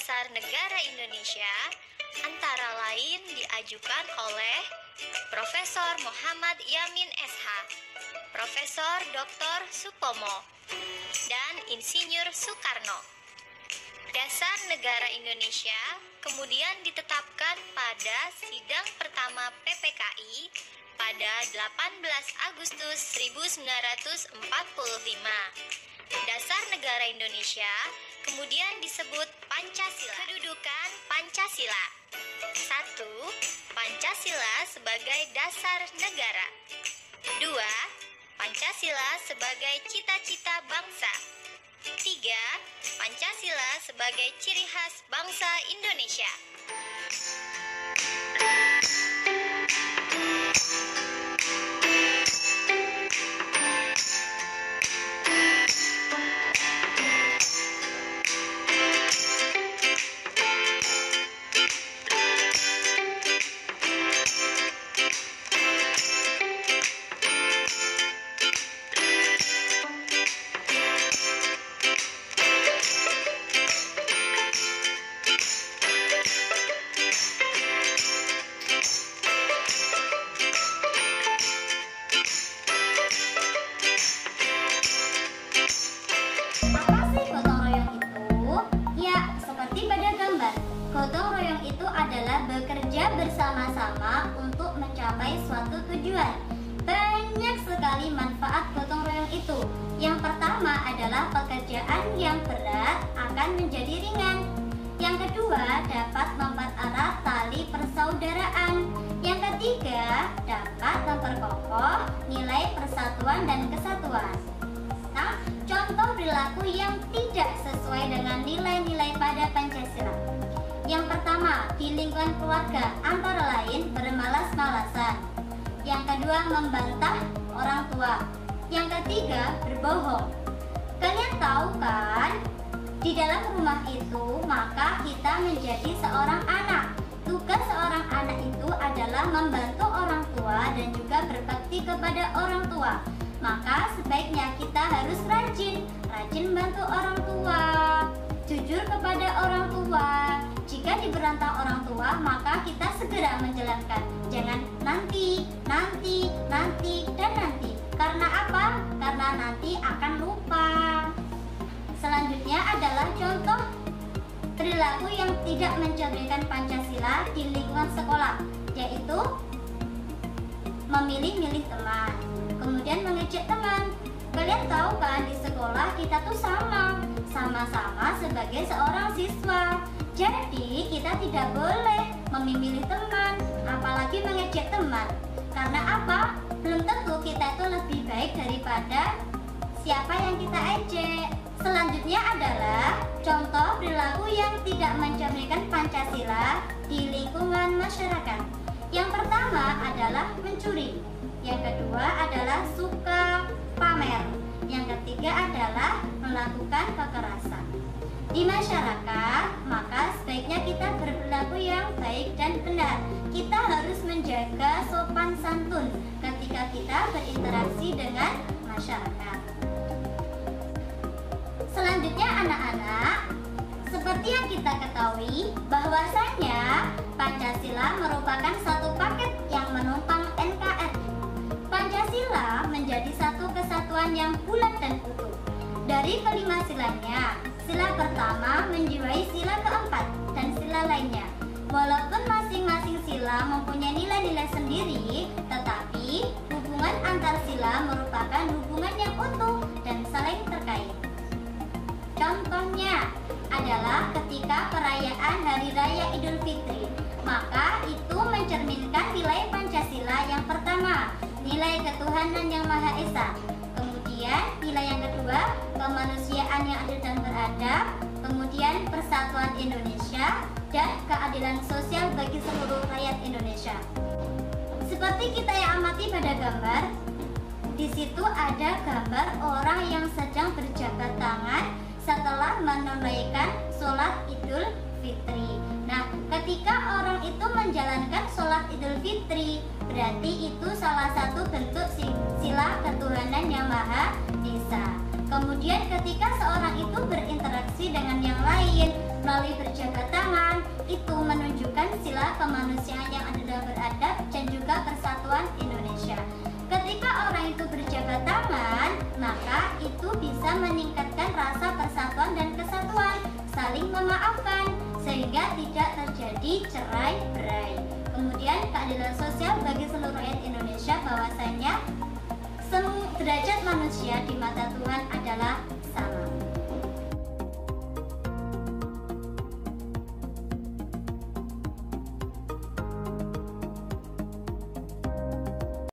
Dasar Negara Indonesia antara lain diajukan oleh Profesor Muhammad Yamin SH, Profesor Dr. Supomo, dan Insinyur Soekarno. Dasar Negara Indonesia kemudian ditetapkan pada sidang pertama PPKI pada 18 Agustus 1945. Dasar Negara Indonesia kemudian disebut Pancasila. Kedudukan Pancasila. 1. Pancasila sebagai dasar negara. 2. Pancasila sebagai cita-cita bangsa. 3. Pancasila sebagai ciri khas bangsa Indonesia. Gotong royong itu adalah bekerja bersama-sama untuk mencapai suatu tujuan. Banyak sekali manfaat gotong royong itu. Yang pertama adalah pekerjaan yang berat akan menjadi ringan. Yang kedua, dapat mempererat tali persaudaraan. Yang ketiga, dapat memperkokoh nilai persatuan dan kesatuan. Nah, contoh perilaku yang tidak sesuai dengan nilai-nilai pada Pancasila. Yang pertama, di lingkungan keluarga antara lain bermalas-malasan. Yang kedua, membantah orang tua. Yang ketiga, berbohong. Kalian tahu kan, di dalam rumah itu maka kita menjadi seorang anak. Tugas seorang anak itu adalah membantu orang tua dan juga berbakti kepada orang tua. Maka sebaiknya kita harus rajin membantu orang tua, jujur kepada orang tua. Jika diberontak orang tua, maka kita segera menjalankan. Jangan nanti, dan nanti. Karena apa? Karena nanti akan lupa. Selanjutnya adalah contoh perilaku yang tidak mencerminkan Pancasila di lingkungan sekolah, yaitu memilih-milih teman, kemudian mengejek teman. Kalian tahu kan, di sekolah kita tuh sama-sama sebagai seorang siswa. Jadi kita tidak boleh memilih teman, apalagi mengejek teman. Karena apa? Belum tentu kita itu lebih baik daripada siapa yang kita ejek. Selanjutnya adalah contoh perilaku yang tidak mencerminkan Pancasila di lingkungan masyarakat. Yang pertama adalah mencuri. Yang kedua adalah suka pamer. Yang ketiga adalah melakukan kekerasan. Di masyarakat, maka sebaiknya kita berperilaku yang baik dan benar. Kita harus menjaga sopan santun ketika kita berinteraksi dengan masyarakat. Selanjutnya anak-anak, seperti yang kita ketahui bahwasanya Pancasila merupakan satu paket yang menumpang NKRI. Pancasila menjadi satu kesatuan yang bulat dan utuh. Dari kelima silanya, sila pertama menjiwai sila keempat dan sila lainnya. Walaupun masing-masing sila mempunyai nilai-nilai sendiri, tetapi hubungan antar sila merupakan hubungan yang utuh dan saling terkait. Contohnya adalah ketika perayaan Hari Raya Idul Fitri, maka itu mencerminkan nilai Pancasila yang pertama, nilai ketuhanan yang Maha Esa. Kemudian nilai yang kedua, kemanusiaan yang adil dan beradab. Kemudian persatuan Indonesia dan keadilan sosial bagi seluruh rakyat Indonesia. Seperti kita yang amati pada gambar, di situ ada gambar orang yang sedang berjabat tangan setelah menunaikan sholat Idul Fitri. Nah, ketika orang itu menjalankan sholat Idul Fitri, berarti itu salah satu bentuk sila ketuhanan yang Maha Esa. Kemudian ketika seorang itu berinteraksi dengan yang lain, Melalui berjabat tangan itu menunjukkan sila kemanusiaan yang adil dan beradab dan juga persatuan Indonesia. Ketika orang itu berjabat tangan, maka itu bisa meningkatkan rasa persatuan dan kesatuan, saling memaafkan sehingga tidak terjadi cerai-berai. Kemudian keadilan sosial bagi seluruh rakyat Indonesia, bahwasanya derajat manusia di mata Tuhan